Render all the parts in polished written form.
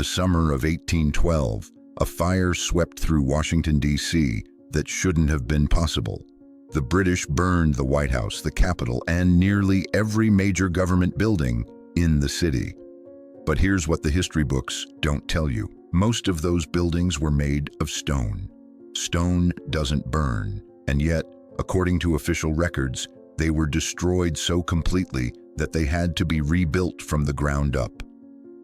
the summer of 1812, a fire swept through Washington, D.C. that shouldn't have been possible. The British burned the White House, the Capitol, and nearly every major government building in the city. But here's what the history books don't tell you. Most of those buildings were made of stone. Stone doesn't burn, and yet, according to official records, they were destroyed so completely that they had to be rebuilt from the ground up.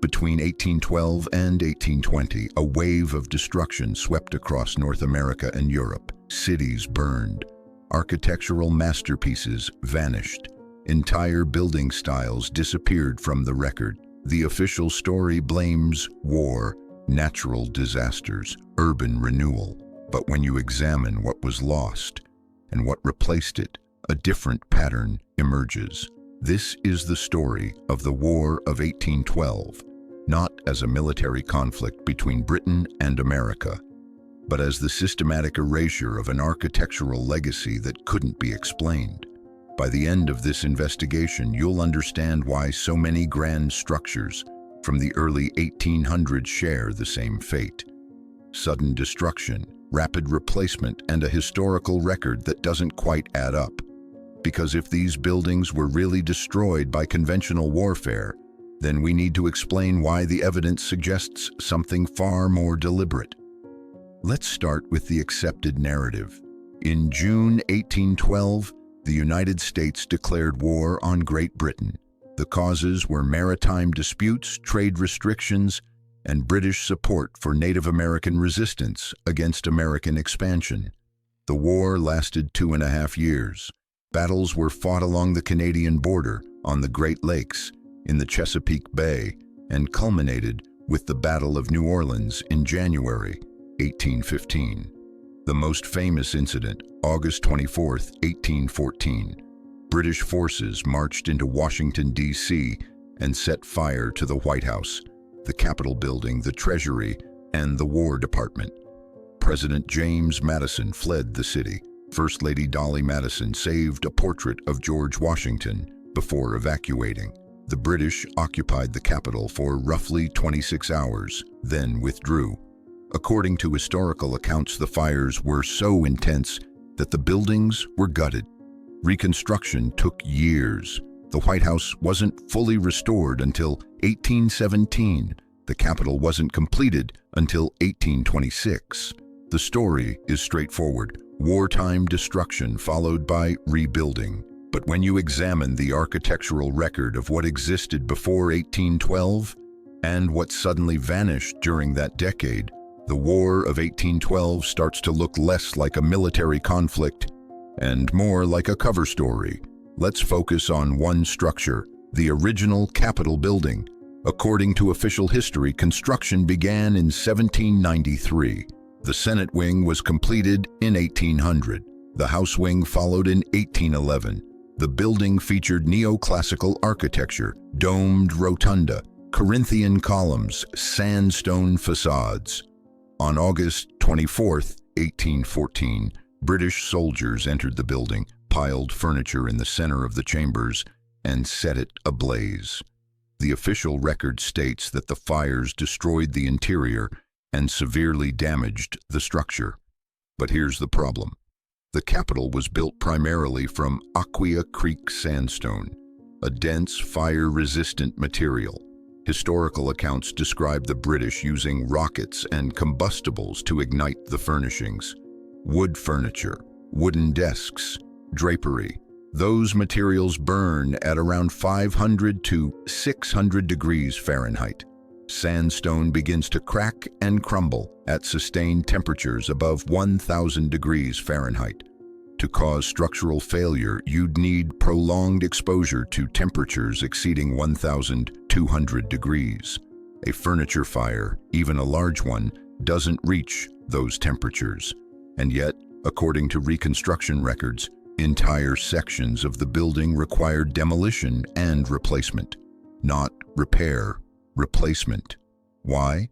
Between 1812 and 1820, a wave of destruction swept across North America and Europe. Cities burned. Architectural masterpieces vanished. Entire building styles disappeared from the record. The official story blames war, natural disasters, urban renewal. But when you examine what was lost and what replaced it, a different pattern emerges. This is the story of the War of 1812, not as a military conflict between Britain and America, but as the systematic erasure of an architectural legacy that couldn't be explained. By the end of this investigation, you'll understand why so many grand structures from the early 1800s share the same fate. Sudden destruction, rapid replacement, and a historical record that doesn't quite add up. Because if these buildings were really destroyed by conventional warfare, then we need to explain why the evidence suggests something far more deliberate. Let's start with the accepted narrative. In June 1812, the United States declared war on Great Britain. The causes were maritime disputes, trade restrictions, and British support for Native American resistance against American expansion. The war lasted 2.5 years. Battles were fought along the Canadian border, on the Great Lakes, in the Chesapeake Bay, and culminated with the Battle of New Orleans in January 1815. The most famous incident, August 24, 1814. British forces marched into Washington, D.C. and set fire to the White House, the Capitol building, the Treasury, and the War Department. President James Madison fled the city. First Lady Dolly Madison saved a portrait of George Washington before evacuating. The British occupied the Capitol for roughly 26 hours, then withdrew. According to historical accounts, the fires were so intense that the buildings were gutted. Reconstruction took years. The White House wasn't fully restored until 1817. The Capitol wasn't completed until 1826. The story is straightforward. Wartime destruction followed by rebuilding. But when you examine the architectural record of what existed before 1812 and what suddenly vanished during that decade, the War of 1812 starts to look less like a military conflict and more like a cover story. Let's focus on one structure, the original Capitol building. According to official history, construction began in 1793. The Senate wing was completed in 1800. The House wing followed in 1811. The building featured neoclassical architecture, domed rotunda, Corinthian columns, sandstone facades. On August 24, 1814, British soldiers entered the building, piled furniture in the center of the chambers, and set it ablaze. The official record states that the fires destroyed the interior and severely damaged the structure. But here's the problem. The Capitol was built primarily from Aquia Creek sandstone, a dense, fire-resistant material. Historical accounts describe the British using rockets and combustibles to ignite the furnishings. Wood furniture, wooden desks, drapery. Those materials burn at around 500 to 600 degrees Fahrenheit. Sandstone begins to crack and crumble at sustained temperatures above 1,000 degrees Fahrenheit. To cause structural failure, you'd need prolonged exposure to temperatures exceeding 1,200 degrees. A furniture fire, even a large one, doesn't reach those temperatures. And yet, according to reconstruction records, entire sections of the building required demolition and replacement, not repair, replacement. Why?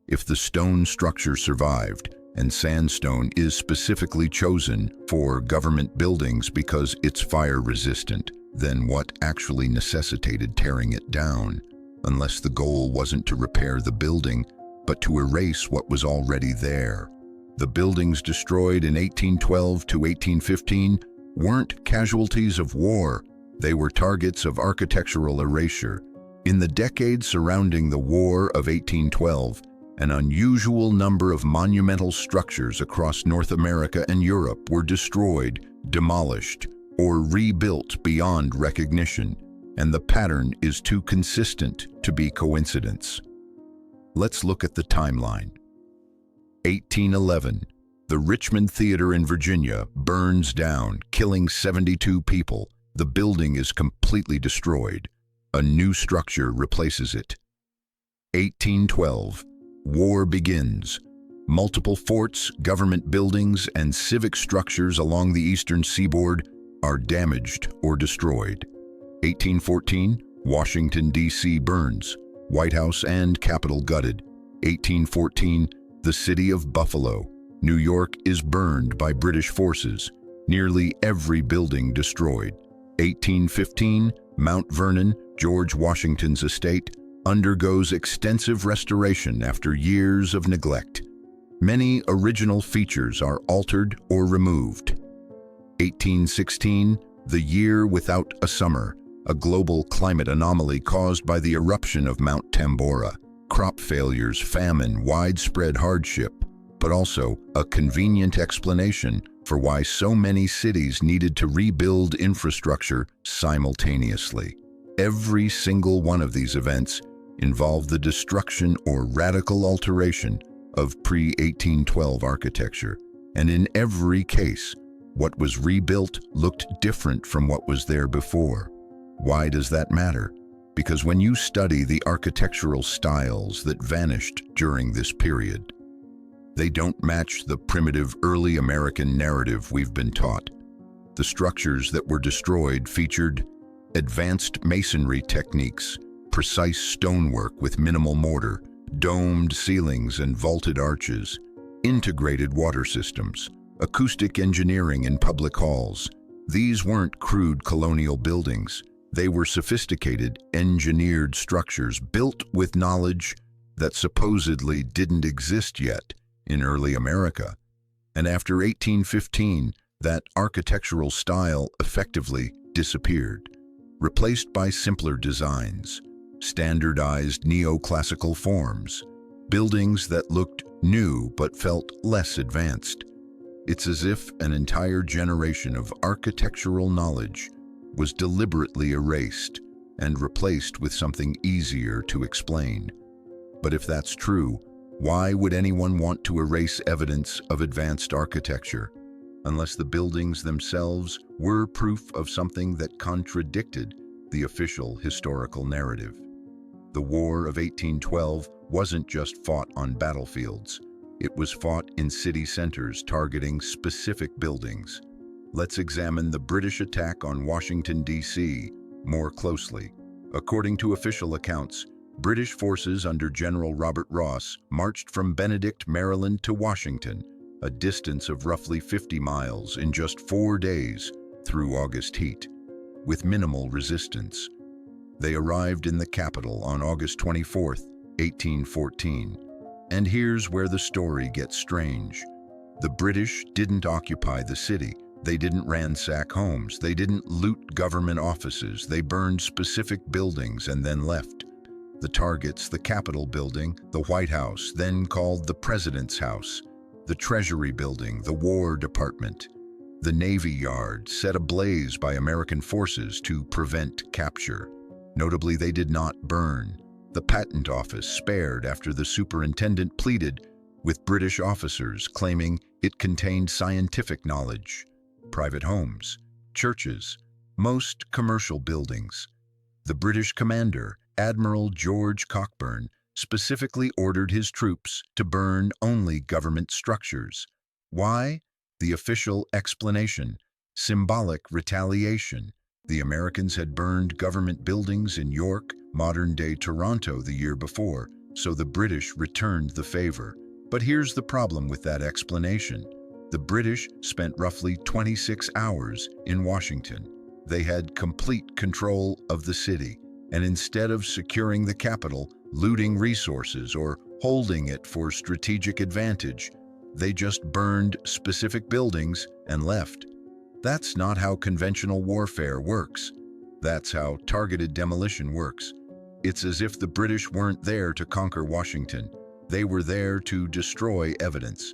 If the stone structure survived, and sandstone is specifically chosen for government buildings because it's fire resistant, then what actually necessitated tearing it down? unless the goal wasn't to repair the building, but to erase what was already there. The buildings destroyed in 1812 to 1815 weren't casualties of war, they were targets of architectural erasure. In the decades surrounding the War of 1812, an unusual number of monumental structures across North America and Europe were destroyed, demolished, or rebuilt beyond recognition, and the pattern is too consistent to be coincidence. Let's look at the timeline. 1811, the Richmond Theater in Virginia burns down, killing 72 people. The building is completely destroyed. A new structure replaces it. 1812, war begins. Multiple forts, government buildings, and civic structures along the eastern seaboard are damaged or destroyed. 1814, Washington, D.C. burns, White House and Capitol gutted. 1814, the city of Buffalo, New York is burned by British forces, nearly every building destroyed. 1815, Mount Vernon, George Washington's estate, undergoes extensive restoration after years of neglect. Many original features are altered or removed. 1816, the year without a summer, a global climate anomaly caused by the eruption of Mount Tambora. Crop failures, famine, widespread hardship, but also a convenient explanation for why so many cities needed to rebuild infrastructure simultaneously. Every single one of these events involved the destruction or radical alteration of pre-1812 architecture, and in every case, what was rebuilt looked different from what was there before. Why does that matter? Because when you study the architectural styles that vanished during this period, they don't match the primitive early American narrative we've been taught. The structures that were destroyed featured advanced masonry techniques, precise stonework with minimal mortar, domed ceilings and vaulted arches, integrated water systems, acoustic engineering in public halls. These weren't crude colonial buildings. They were sophisticated, engineered structures built with knowledge that supposedly didn't exist yet in early America. And after 1815, that architectural style effectively disappeared, replaced by simpler designs, standardized neoclassical forms, buildings that looked new but felt less advanced. It's as if an entire generation of architectural knowledge was deliberately erased and replaced with something easier to explain. But if that's true, why would anyone want to erase evidence of advanced architecture, unless the buildings themselves were proof of something that contradicted the official historical narrative? The War of 1812 wasn't just fought on battlefields. It was fought in city centers targeting specific buildings. Let's examine the British attack on Washington, D.C. more closely. According to official accounts, British forces under General Robert Ross marched from Benedict, Maryland to Washington, a distance of roughly 50 miles in just 4 days through August heat, with minimal resistance. They arrived in the capital on August 24, 1814. And here's where the story gets strange. The British didn't occupy the city. They didn't ransack homes. They didn't loot government offices. They burned specific buildings and then left. The targets: the Capitol building, the White House, then called the President's House, the Treasury building, the War Department, the Navy Yard, set ablaze by American forces to prevent capture. Notably, they did not burn. The Patent Office spared after the superintendent pleaded with British officers, claiming it contained scientific knowledge. Private homes, churches, most commercial buildings. The British commander, Admiral George Cockburn, specifically ordered his troops to burn only government structures. Why? The official explanation: symbolic retaliation. The Americans had burned government buildings in York, modern-day Toronto, the year before, so the British returned the favor. But here's the problem with that explanation. The British spent roughly 26 hours in Washington. They had complete control of the city. And instead of securing the capital, looting resources, or holding it for strategic advantage, they just burned specific buildings and left. That's not how conventional warfare works. That's how targeted demolition works. It's as if the British weren't there to conquer Washington. They were there to destroy evidence.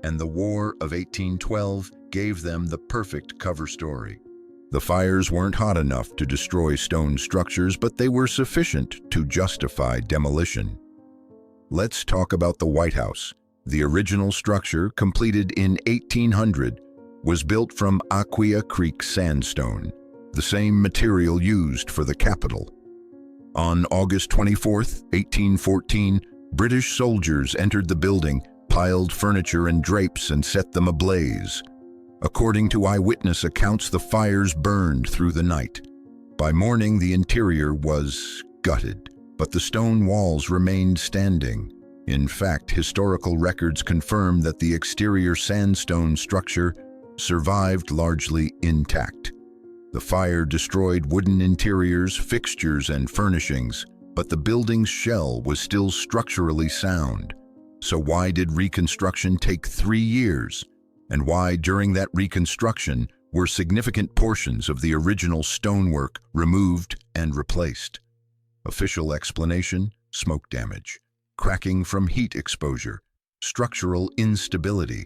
And the War of 1812 gave them the perfect cover story. The fires weren't hot enough to destroy stone structures, but they were sufficient to justify demolition. Let's talk about the White House. The original structure, completed in 1800, was built from Aquia Creek sandstone, the same material used for the Capitol. On August 24, 1814, British soldiers entered the building, piled furniture and drapes, and set them ablaze. According to eyewitness accounts, the fires burned through the night. By morning, the interior was gutted, but the stone walls remained standing. In fact, historical records confirm that the exterior sandstone structure survived largely intact. The fire destroyed wooden interiors, fixtures, and furnishings, but the building's shell was still structurally sound. So why did reconstruction take 3 years? And why, during that reconstruction, were significant portions of the original stonework removed and replaced? Official explanation: smoke damage, cracking from heat exposure, structural instability.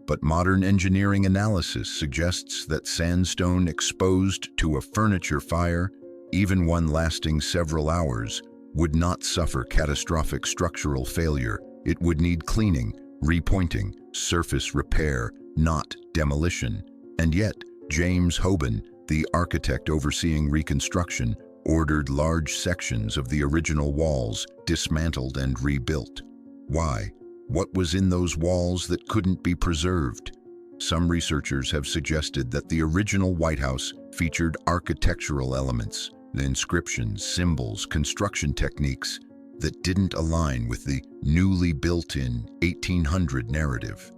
But modern engineering analysis suggests that sandstone exposed to a furniture fire, even one lasting several hours, would not suffer catastrophic structural failure. It would need cleaning, repointing, surface repair, not demolition. And yet, James Hoban, the architect overseeing reconstruction, ordered large sections of the original walls dismantled and rebuilt. Why? What was in those walls that couldn't be preserved? Some researchers have suggested that the original White House featured architectural elements, the inscriptions, symbols, construction techniques that didn't align with the newly built-in 1800 narrative.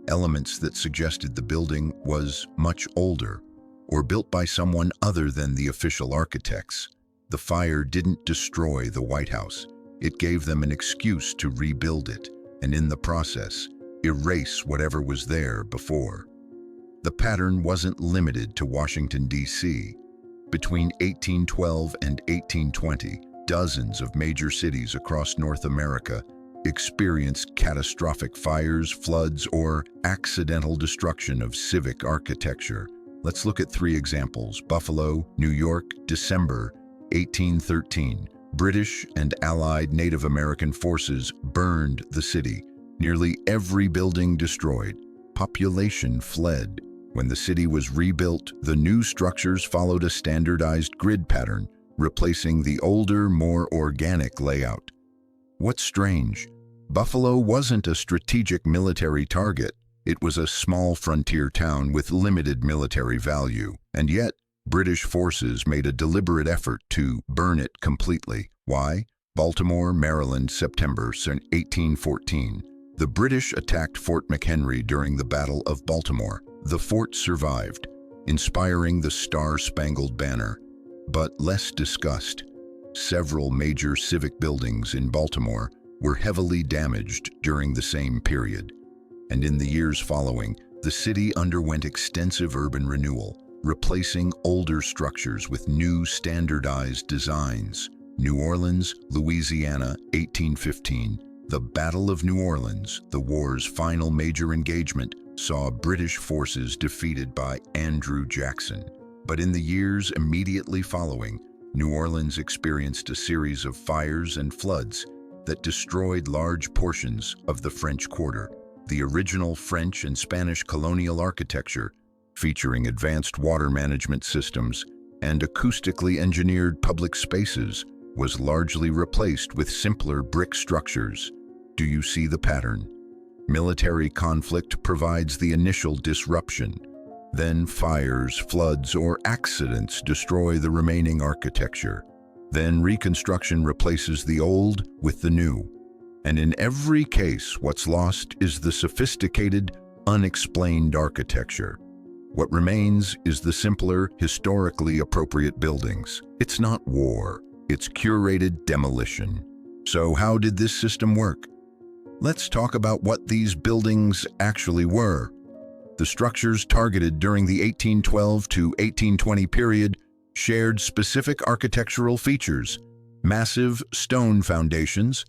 Elements that suggested the building was much older or built by someone other than the official architects. The fire didn't destroy the White House. It gave them an excuse to rebuild it, and in the process, erase whatever was there before. The pattern wasn't limited to Washington, D.C. Between 1812 and 1820, dozens of major cities across North America experienced catastrophic fires, floods, or accidental destruction of civic architecture. Let's look at 3 examples. Buffalo, New York, December 1813. British and Allied Native American forces burned the city. Nearly every building destroyed. Population fled. When the city was rebuilt, the new structures followed a standardized grid pattern, replacing the older, more organic layout. What's strange? Buffalo wasn't a strategic military target. It was a small frontier town with limited military value, and yet British forces made a deliberate effort to burn it completely. Why? Baltimore, Maryland, September 1814. The British attacked Fort McHenry during the Battle of Baltimore. The fort survived, inspiring the Star-Spangled Banner. But less discussed, several major civic buildings in Baltimore were heavily damaged during the same period. And in the years following, the city underwent extensive urban renewal, replacing older structures with new standardized designs. New Orleans, Louisiana, 1815. The Battle of New Orleans, the war's final major engagement, saw British forces defeated by Andrew Jackson. But in the years immediately following, New Orleans experienced a series of fires and floods that destroyed large portions of the French Quarter. The original French and Spanish colonial architecture, featuring advanced water management systems and acoustically engineered public spaces, was largely replaced with simpler brick structures. Do you see the pattern? Military conflict provides the initial disruption. Then fires, floods, or accidents destroy the remaining architecture. Then reconstruction replaces the old with the new. And in every case, what's lost is the sophisticated, unexplained architecture. What remains is the simpler, historically appropriate buildings. It's not war, it's curated demolition. So how did this system work? Let's talk about what these buildings actually were. The structures targeted during the 1812 to 1820 period shared specific architectural features: massive stone foundations,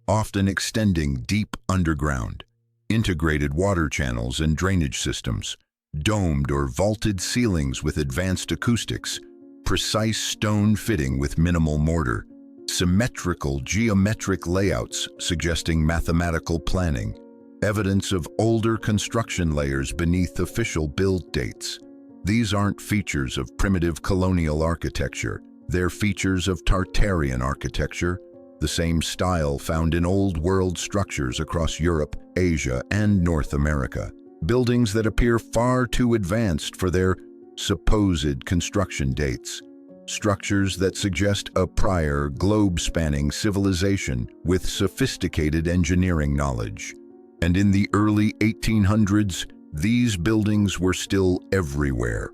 often extending deep underground, integrated water channels and drainage systems, domed or vaulted ceilings with advanced acoustics, precise stone fitting with minimal mortar, symmetrical geometric layouts suggesting mathematical planning, evidence of older construction layers beneath official build dates. These aren't features of primitive colonial architecture, they're features of Tartarian architecture, the same style found in Old World structures across Europe, Asia, and North America. Buildings that appear far too advanced for their supposed construction dates. Structures that suggest a prior, globe-spanning civilization with sophisticated engineering knowledge. And in the early 1800s, these buildings were still everywhere.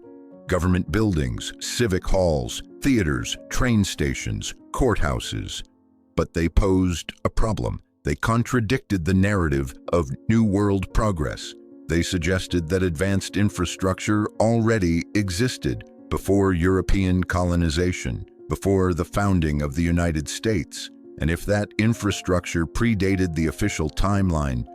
Government buildings, civic halls, theaters, train stations, courthouses. But they posed a problem. They contradicted the narrative of New World progress. They suggested that advanced infrastructure already existed before European colonization, before the founding of the United States. And if that infrastructure predated the official timeline,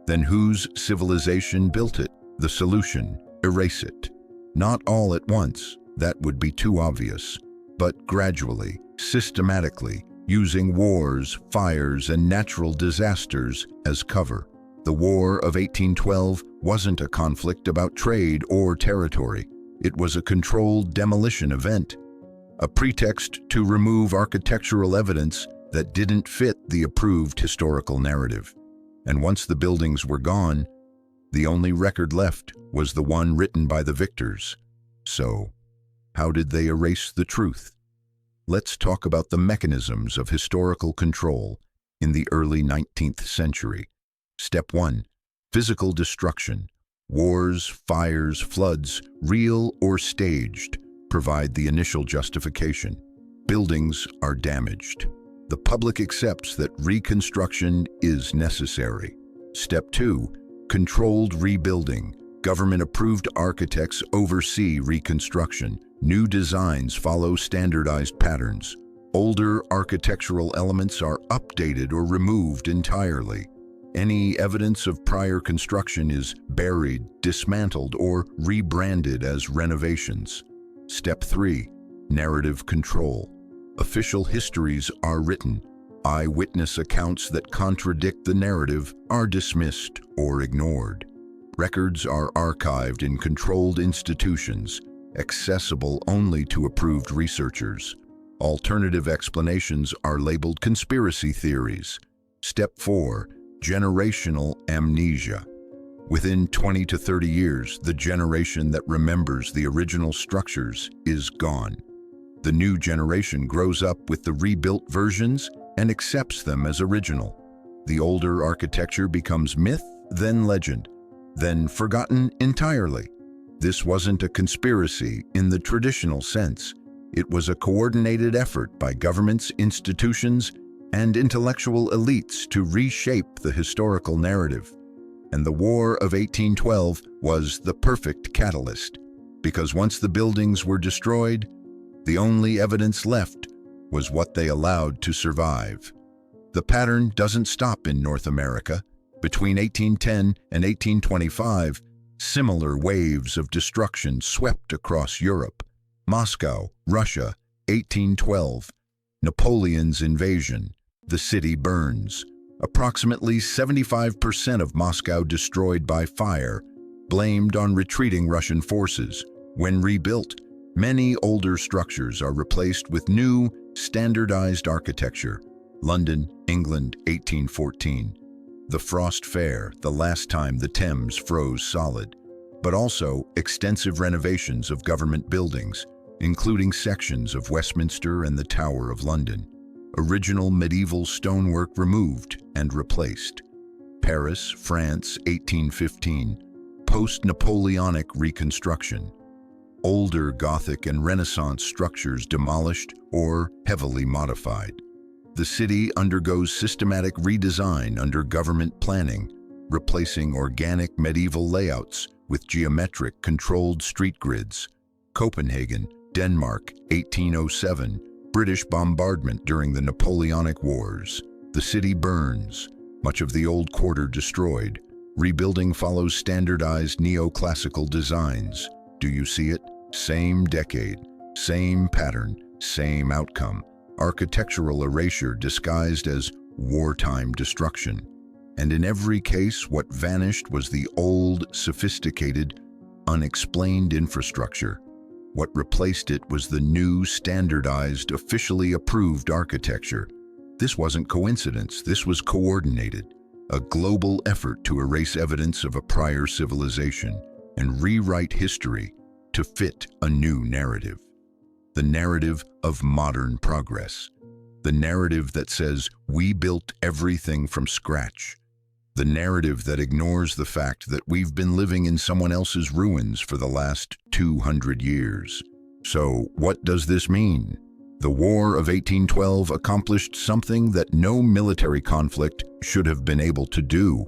then whose civilization built it? The solution: erase it. Not all at once, that would be too obvious, but gradually, systematically, using wars, fires, and natural disasters as cover. The War of 1812 wasn't a conflict about trade or territory. It was a controlled demolition event, a pretext to remove architectural evidence that didn't fit the approved historical narrative. And once the buildings were gone, the only record left was the one written by the victors. So, how did they erase the truth? Let's talk about the mechanisms of historical control in the early 19th century. Step 1. Physical destruction. Wars, fires, floods, real or staged, provide the initial justification. Buildings are damaged. The public accepts that reconstruction is necessary. Step 2. Controlled rebuilding. Government-approved architects oversee reconstruction. New designs follow standardized patterns. Older architectural elements are updated or removed entirely. Any evidence of prior construction is buried, dismantled, or rebranded as renovations. Step 3. Narrative control. Official histories are written. Eyewitness accounts that contradict the narrative are dismissed or ignored. Records are archived in controlled institutions, accessible only to approved researchers. Alternative explanations are labeled conspiracy theories. Step 4. Generational amnesia. Within 20 to 30 years, the generation that remembers the original structures is gone. The new generation grows up with the rebuilt versions and accepts them as original. The older architecture becomes myth, then legend, then forgotten entirely. This wasn't a conspiracy in the traditional sense. It was a coordinated effort by governments, institutions, and intellectual elites to reshape the historical narrative. And the War of 1812 was the perfect catalyst, because once the buildings were destroyed, the only evidence left was what they allowed to survive. The pattern doesn't stop in North America. Between 1810 and 1825, similar waves of destruction swept across Europe. Moscow, Russia, 1812. Napoleon's invasion. The city burns. Approximately 75% of Moscow destroyed by fire, blamed on retreating Russian forces. When rebuilt, many older structures are replaced with new, standardized architecture. London, England, 1814. The Frost Fair, the last time the Thames froze solid. But also extensive renovations of government buildings, including sections of Westminster and the Tower of London. Original medieval stonework removed and replaced. Paris, France, 1815. post-Napoleonic reconstruction. Older Gothic and Renaissance structures demolished or heavily modified. The city undergoes systematic redesign under government planning, replacing organic medieval layouts with geometric controlled street grids. Copenhagen, Denmark, 1807, British bombardment during the Napoleonic Wars. The city burns, much of the old quarter destroyed. Rebuilding follows standardized neoclassical designs. Do you see it? Same decade, same pattern, same outcome. Architectural erasure disguised as wartime destruction. And in every case, what vanished was the old, sophisticated, unexplained infrastructure. What replaced it was the new, standardized, officially approved architecture. This wasn't coincidence, this was coordinated. A global effort to erase evidence of a prior civilization and rewrite history to fit a new narrative. The narrative of modern progress. The narrative that says we built everything from scratch. The narrative that ignores the fact that we've been living in someone else's ruins for the last 200 years. So, what does this mean? The War of 1812 accomplished something that no military conflict should have been able to do.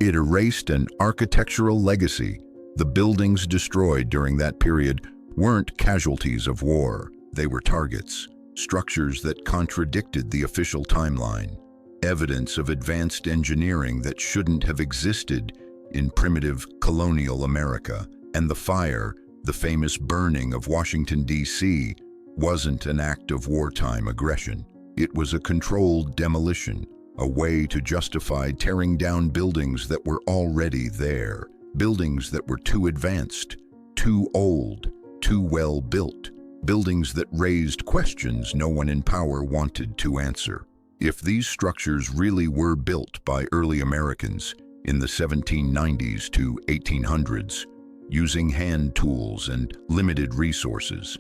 It erased an architectural legacy. The buildings destroyed during that period weren't casualties of war. They were targets, structures that contradicted the official timeline, evidence of advanced engineering that shouldn't have existed in primitive colonial America. And the fire, the famous burning of Washington, D.C., wasn't an act of wartime aggression. It was a controlled demolition, a way to justify tearing down buildings that were already there, buildings that were too advanced, too old, too well built, buildings that raised questions no one in power wanted to answer. If these structures really were built by early Americans in the 1790s to 1800s, using hand tools and limited resources,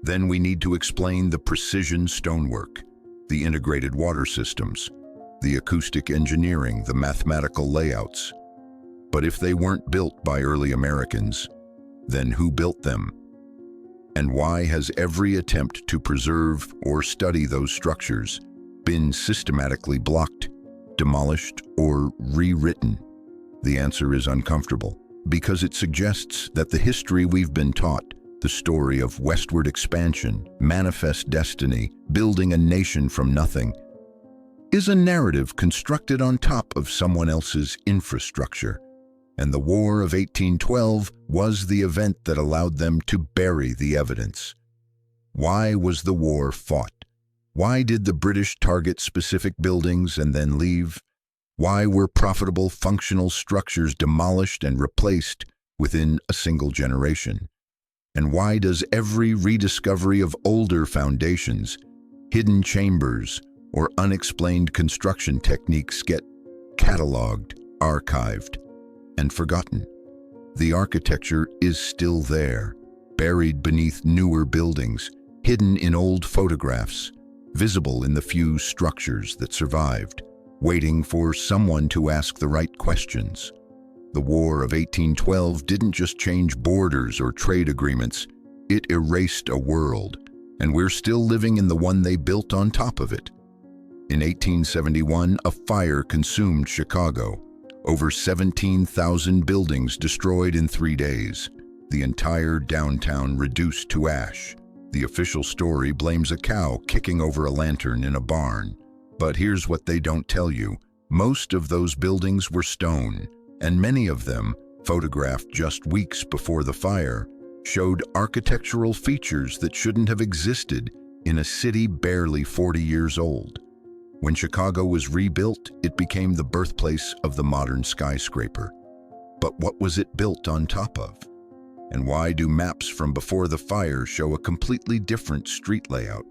then we need to explain the precision stonework, the integrated water systems, the acoustic engineering, the mathematical layouts. But if they weren't built by early Americans, then who built them? And why has every attempt to preserve or study those structures been systematically blocked, demolished, or rewritten? The answer is uncomfortable, because it suggests that the history we've been taught, the story of westward expansion, manifest destiny, building a nation from nothing, is a narrative constructed on top of someone else's infrastructure. And the War of 1812 was the event that allowed them to bury the evidence. Why was the war fought? Why did the British target specific buildings and then leave? Why were profitable, functional structures demolished and replaced within a single generation? And why does every rediscovery of older foundations, hidden chambers, or unexplained construction techniques get cataloged, archived, and forgotten? The architecture is still there, buried beneath newer buildings, hidden in old photographs, visible in the few structures that survived, waiting for someone to ask the right questions. The War of 1812 didn't just change borders or trade agreements, it erased a world, and we're still living in the one they built on top of it. In 1871, a fire consumed Chicago. Over 17,000 buildings destroyed in 3 days. The entire downtown reduced to ash. The official story blames a cow kicking over a lantern in a barn. But here's what they don't tell you. Most of those buildings were stone, and many of them, photographed just weeks before the fire, showed architectural features that shouldn't have existed in a city barely 40 years old. When Chicago was rebuilt, it became the birthplace of the modern skyscraper. But what was it built on top of? And why do maps from before the fire show a completely different street layout?